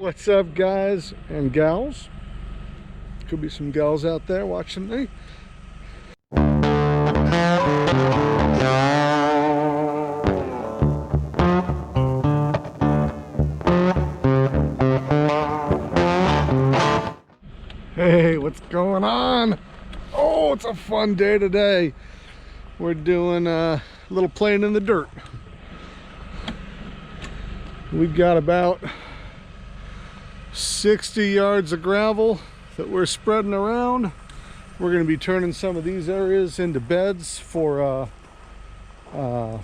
What's up, guys and gals? Could be some gals out there watching me. Hey, what's going on? Oh, it's a fun day today. We're doing a little playing in the dirt. We've got about 60 yards of gravel that we're spreading around. We're going to be turning some of these areas into beds for a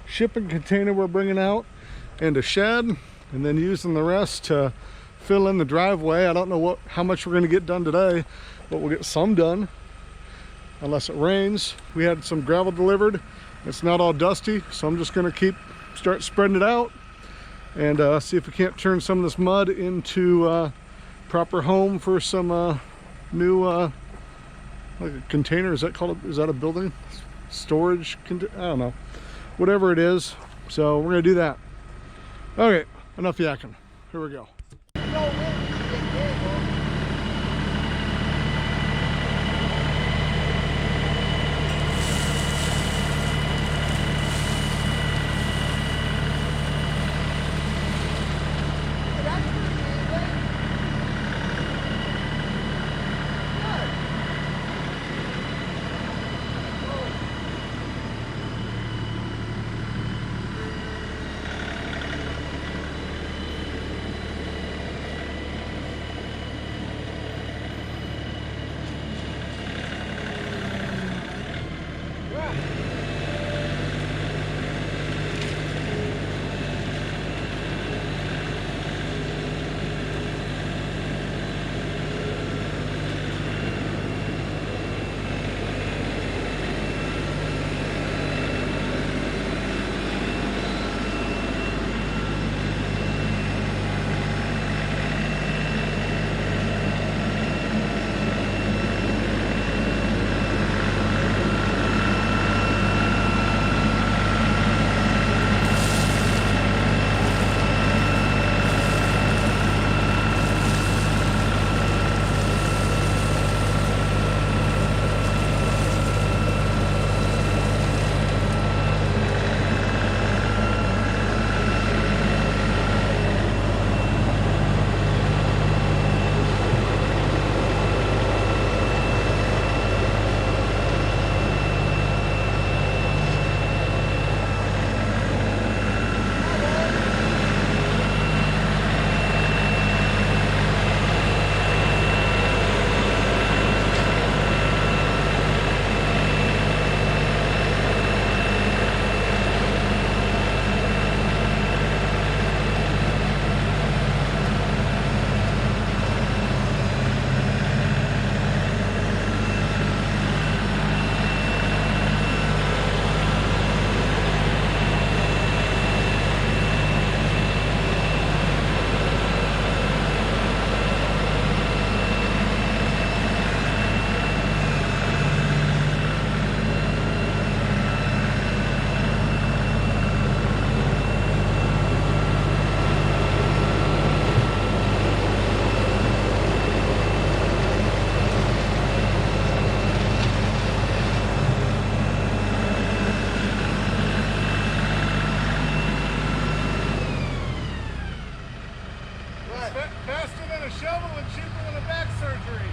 shipping container we're bringing out and a shed, and then using the rest to fill in the driveway. I don't know how much we're going to get done today, but we'll get some done unless it rains. We had some gravel delivered. It's not all dusty, so I'm just going to start spreading it out and see if we can't turn some of this mud into proper home for some new like a container. Is that called? Is that a building? Storage? I don't know. Whatever it is. So we're gonna do that. Okay, enough yakking. Here we go. Faster than a shovel and cheaper than a back surgery.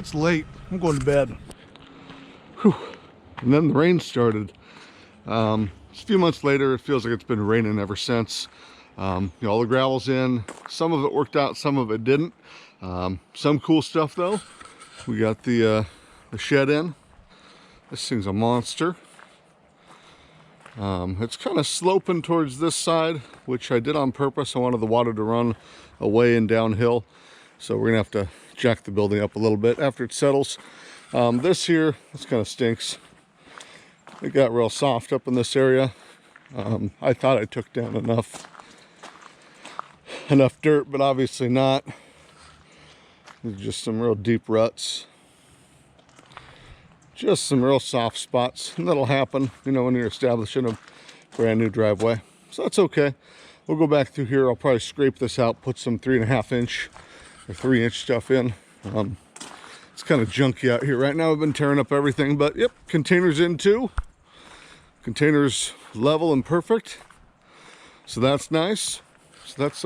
It's late. I'm going to bed. Whew. And then the rain started. A few months later, it feels like it's been raining ever since. You know, all the gravel's in. Some of it worked out, some of it didn't. Some cool stuff though. We got the shed in. This thing's a monster. It's kind of sloping towards this side, which I did on purpose. I wanted the water to run away and downhill. So we're gonna have to jack the building up a little bit after it settles. This here, this kind of stinks. It got real soft up in this area. I thought I took down enough dirt, but obviously not. There's just some real deep ruts. Just some real soft spots, and that'll happen, you know, when you're establishing a brand new driveway. So that's okay. We'll go back through here. I'll probably scrape this out, put some 3.5 inch or 3 inch stuff in. It's kind of junky out here right now. I've been tearing up everything, but yep, containers in too. Containers level and perfect. So that's nice. So that's,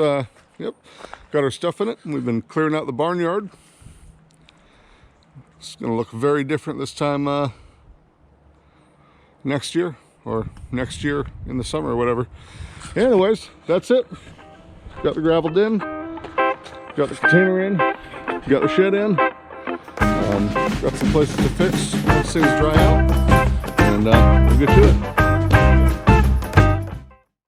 yep, got our stuff in it. And we've been clearing out the barnyard. It's gonna look very different this time next year, or next year in the summer or whatever. Anyways, that's it. Got the gravel in, got the container in, got the shed in. Got some places to fix once things dry out, and we'll get to it.